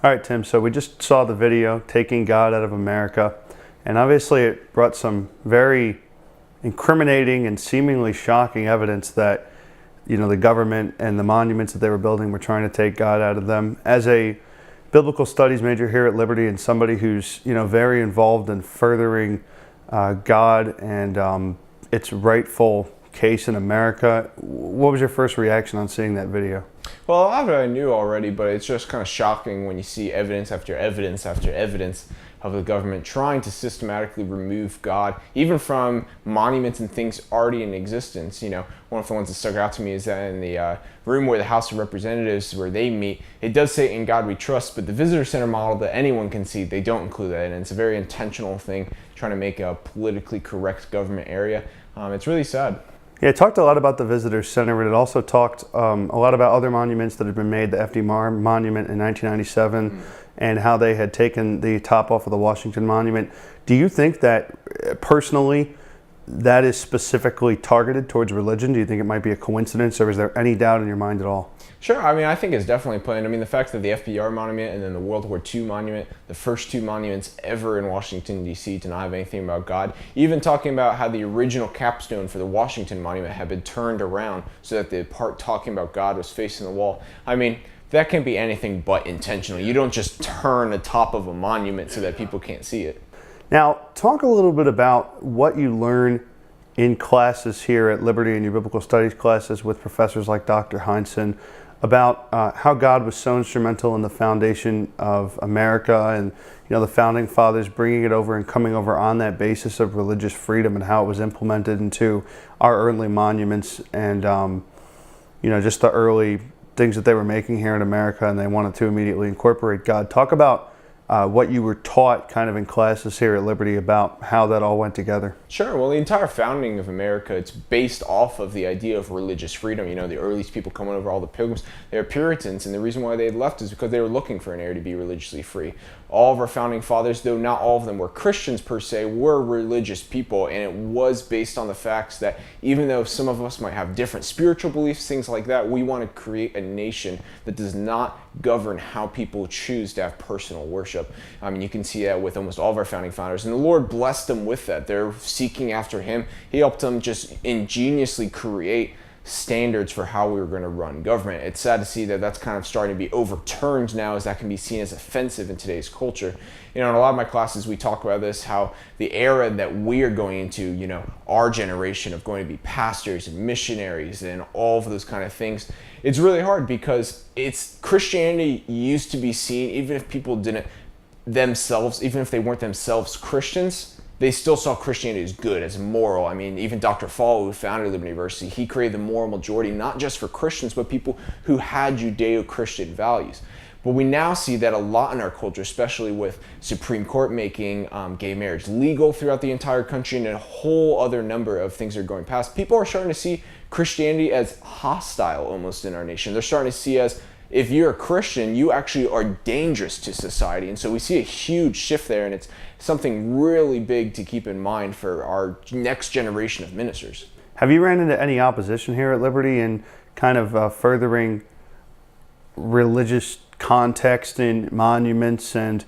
All right, Tim, so we just saw the video, Taking God Out of America, and obviously it brought some very incriminating and seemingly shocking evidence that, the government and the monuments that they were building were trying to take God out of them. As a biblical studies major here at Liberty and somebody who's, very involved in furthering God and its rightful case in America, what was your first reaction on seeing that video? Well, a lot of it I knew already, but it's just kind of shocking when you see evidence after evidence after evidence of the government trying to systematically remove God, even from monuments and things already in existence. One of the ones that stuck out to me is that in the room where the House of Representatives, where they meet, it does say "In God We Trust," but the visitor center model that anyone can see, they don't include that, and it's a very intentional thing, trying to make a politically correct government area. It's really sad. Yeah, it talked a lot about the Visitor Center, but it also talked a lot about other monuments that had been made, the F.D. Monument in 1997, and how they had taken the top off of the Washington Monument. Do you think that, personally, that is specifically targeted towards religion? Do you think it might be a coincidence, or is there any doubt in your mind at all? Sure, I think it's definitely planned. The fact that the FDR monument and then the World War II monument, the first two monuments ever in Washington, D.C. to not have anything about God, even talking about how the original capstone for the Washington monument had been turned around so that the part talking about God was facing the wall. That can be anything but intentional. You don't just turn the top of a monument so that people can't see it. Now, talk a little bit about what you learn in classes here at Liberty in your biblical studies classes with professors like Dr. Heinsohn about how God was so instrumental in the foundation of America and the founding fathers bringing it over and coming over on that basis of religious freedom and how it was implemented into our early monuments and just the early things that they were making here in America, and they wanted to immediately incorporate God. Talk about what you were taught kind of in classes here at Liberty about how that all went together. Sure. Well, the entire founding of America, it's based off of the idea of religious freedom. The earliest people coming over, all the pilgrims, they were Puritans, and the reason why they had left is because they were looking for an area to be religiously free. All of our founding fathers, though not all of them were Christians per se, were religious people, and it was based on the facts that even though some of us might have different spiritual beliefs, things like that, we want to create a nation that does not govern how people choose to have personal worship. You can see that with almost all of our founding fathers, and the Lord blessed them with that. They're seeking after Him. He helped them just ingeniously create standards for how we were going to run government. It's sad to see that that's kind of starting to be overturned now, as that can be seen as offensive in today's culture. In a lot of my classes, we talk about this, how the era that we are going into, our generation of going to be pastors and missionaries and all of those kind of things, it's really hard because Christianity used to be seen, even if people didn't themselves, even if they weren't themselves Christians, they still saw Christianity as good, as moral. Even Dr. Fall, who founded Liberty University, he created the moral majority, not just for Christians, but people who had Judeo-Christian values. But we now see that a lot in our culture, especially with Supreme Court making gay marriage legal throughout the entire country and a whole other number of things are going past. People are starting to see Christianity as hostile almost in our nation. They're starting to see as, if you're a Christian, you actually are dangerous to society. And so we see a huge shift there, and it's something really big to keep in mind for our next generation of ministers. Have you ran into any opposition here at Liberty in kind of furthering religious context in monuments and,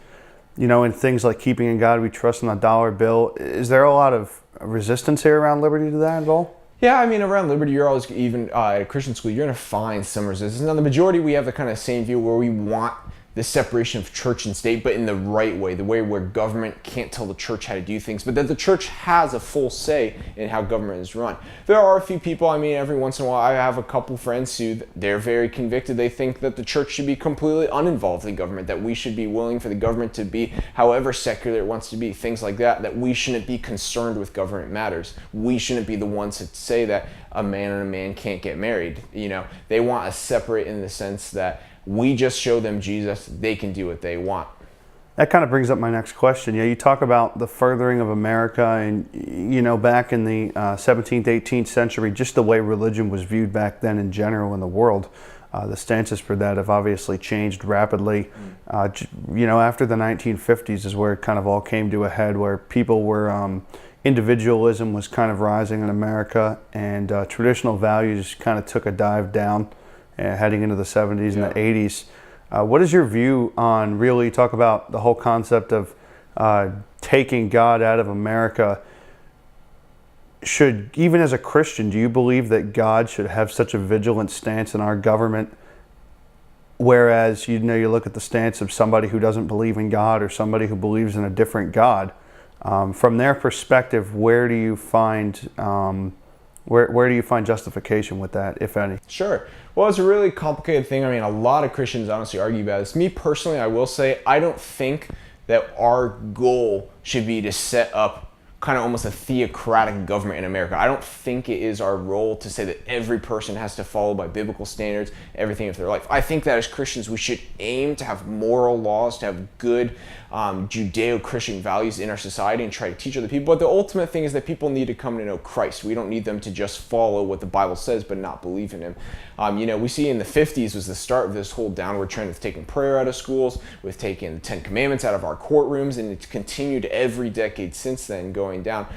in things like keeping in God we trust in the dollar bill? Is there a lot of resistance here around Liberty to that at all? Yeah, around Liberty, you're always, even at a Christian school, you're going to find some resistance. Now, the majority, we have the kind of same view where we want the separation of church and state, but in the right way, the way where government can't tell the church how to do things, but that the church has a full say in how government is run. There are a few people, every once in a while, I have a couple friends who, they're very convicted. They think that the church should be completely uninvolved in government, that we should be willing for the government to be however secular it wants to be, things like that, that we shouldn't be concerned with government matters. We shouldn't be the ones that say that a man and a man can't get married. They want us separate in the sense that we just show them Jesus, they can do what they want. That kind of brings up my next question. You talk about the furthering of America and, back in the 17th, 18th century, just the way religion was viewed back then in general in the world. The stances for that have obviously changed rapidly. After the 1950s is where it kind of all came to a head, where people were, individualism was kind of rising in America, and traditional values kind of took a dive down heading into the 70s and the 80s. What is your view on really talk about the whole concept of taking God out of America? Even as a Christian, do you believe that God should have such a vigilant stance in our government? Whereas, you look at the stance of somebody who doesn't believe in God or somebody who believes in a different God. From their perspective, where do you find where do you find justification with that, if any? Sure. Well, it's a really complicated thing. I mean, a lot of Christians honestly argue about this. Me personally, I will say, I don't think that our goal should be to set up kind of almost a theocratic government in America. I don't think it is our role to say that every person has to follow by biblical standards everything of their life. I think that as Christians, we should aim to have moral laws, to have good Judeo-Christian values in our society and try to teach other people. But the ultimate thing is that people need to come to know Christ. We don't need them to just follow what the Bible says but not believe in him. We see in the 50s was the start of this whole downward trend with taking prayer out of schools, with taking the Ten Commandments out of our courtrooms, and it's continued every decade since then going down.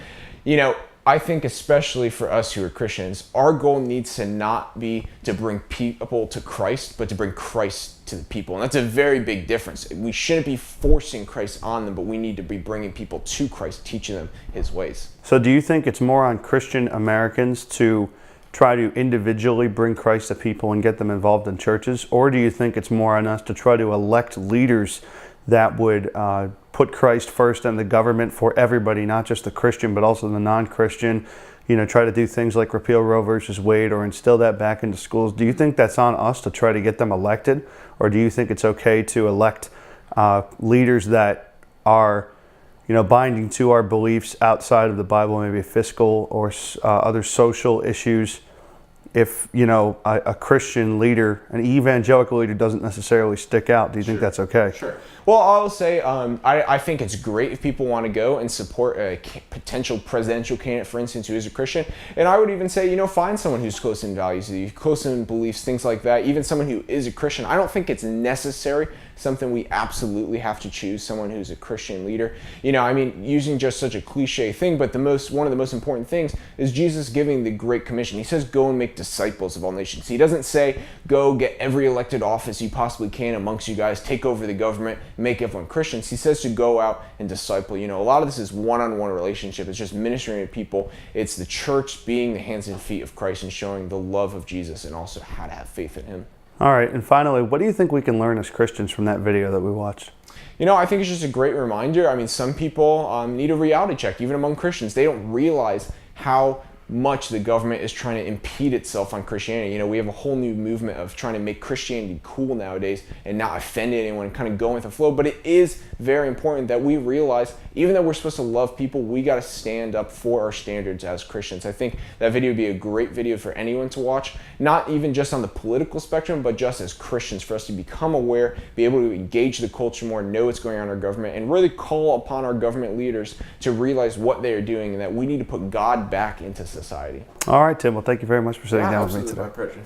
I think especially for us who are Christians, our goal needs to not be to bring people to Christ, but to bring Christ to the people. And that's a very big difference. We shouldn't be forcing Christ on them, but we need to be bringing people to Christ, teaching them his ways. So do you think it's more on Christian Americans to try to individually bring Christ to people and get them involved in churches? Or do you think it's more on us to try to elect leaders that would put Christ first in the government for everybody, not just the Christian, but also the non-Christian, try to do things like repeal Roe versus Wade or instill that back into schools? Do you think that's on us to try to get them elected? Or do you think it's okay to elect leaders that are, binding to our beliefs outside of the Bible, maybe fiscal or other social issues? If, a Christian leader, an evangelical leader doesn't necessarily stick out, do you think that's okay? Sure. Well, I'll say I think it's great if people want to go and support a potential presidential candidate, for instance, who is a Christian. And I would even say, find someone who's close in values, close in beliefs, things like that. Even someone who is a Christian. I don't think it's necessary, something we absolutely have to choose, someone who's a Christian leader. Using just such a cliche thing, but one of the most important things is Jesus giving the Great Commission. He says, go and make disciples of all nations. He doesn't say, go get every elected office you possibly can amongst you guys, take over the government, make everyone Christians. He says to go out and disciple. A lot of this is one-on-one relationship. It's just ministering to people. It's the church being the hands and feet of Christ and showing the love of Jesus and also how to have faith in him. All right, and finally, what do you think we can learn as Christians from that video that we watched? I think it's just a great reminder. Some people need a reality check, even among Christians. They don't realize how much the government is trying to impede itself on Christianity. We have a whole new movement of trying to make Christianity cool nowadays and not offend anyone and kind of go with the flow. But it is very important that we realize, even though we're supposed to love people, we got to stand up for our standards as Christians. I think that video would be a great video for anyone to watch, not even just on the political spectrum, but just as Christians, for us to become aware, be able to engage the culture more, know what's going on in our government, and really call upon our government leaders to realize what they are doing and that we need to put God back into society. All right, Tim. Well, thank you very much for sitting down with me today. My pleasure.